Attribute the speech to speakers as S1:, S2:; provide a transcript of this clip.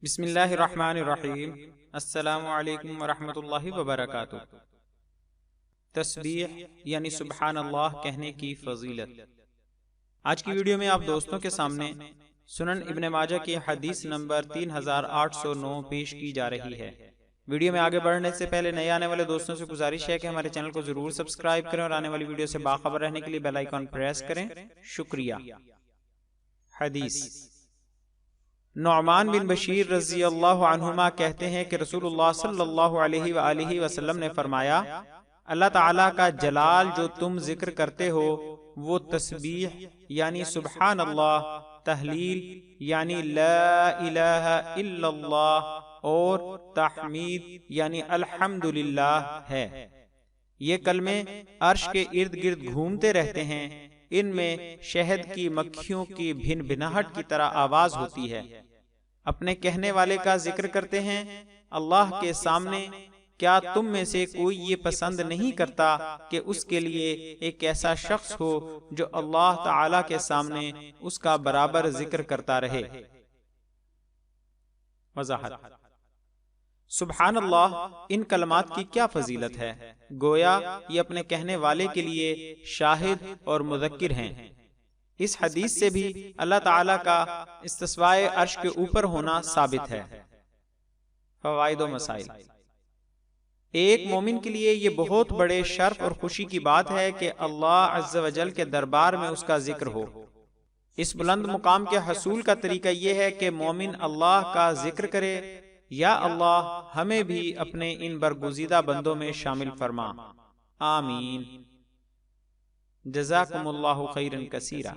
S1: بسم اللہ الرحمن الرحیم۔ السلام علیکم ورحمۃ اللہ وبرکاتہ۔ تسبیح یعنی سبحان اللہ کہنے کی فضیلت۔ آج کی ویڈیو میں آپ دوستوں کے سامنے سنن ابن ماجہ کی حدیث نمبر 3809 پیش کی جا رہی ہے۔ ویڈیو میں آگے بڑھنے سے پہلے نئے آنے والے دوستوں سے گزارش ہے کہ ہمارے چینل کو ضرور سبسکرائب کریں اور آنے والی ویڈیو سے باخبر رہنے کے لیے بیل آئیکن پریس کریں۔ شکریہ۔ حدیث نعمان بن بشیر رضی اللہ عنہما کہتے ہیں کہ رسول اللہ صلی اللہ علیہ وآلہ وسلم نے فرمایا، اللہ تعالیٰ کا جلال جو تم ذکر کرتے ہو وہ تسبیح یعنی سبحان اللہ، تحلیل یعنی لا الہ الا اللہ اور تحمید یعنی الحمدللہ ہے۔ یہ کلمے عرش کے ارد گرد گھومتے رہتے ہیں، ان میں شہد کی مکھیوں کی بھن بھناہٹ کی طرح آواز ہوتی ہے۔ اپنے کہنے والے کا ذکر کرتے ہیں، اللہ کے سامنے کیا تم میں سے کوئی یہ پسند نہیں کرتا کہ اس کے لیے ایک ایسا شخص ہو جو اللہ تعالی کے سامنے اس کا برابر ذکر کرتا رہے۔ وضاحت۔ سبحان اللہ ان کلمات کی کیا فضیلت ہے؟ گویا یہ اپنے کہنے والے کے لیے شاہد اور مذکر ہیں۔ اس حدیث سے بھی اللہ تعالیٰ کا استوائے عرش کے اوپر ہونا ثابت ہے۔ فوائد و مسائل۔ ایک مومن کے لیے یہ بہت بڑے شرف اور خوشی کی بات ہے کہ اللہ عز و جل کے دربار میں اس کا ذکر ہو۔ اس بلند مقام کے حصول کا طریقہ یہ ہے کہ مومن اللہ کا ذکر کرے۔ یا اللہ ہمیں بھی اپنے ان برگزیدہ بندوں میں شامل فرما، آمین۔ جزاکم اللہ خیرا کثیرا۔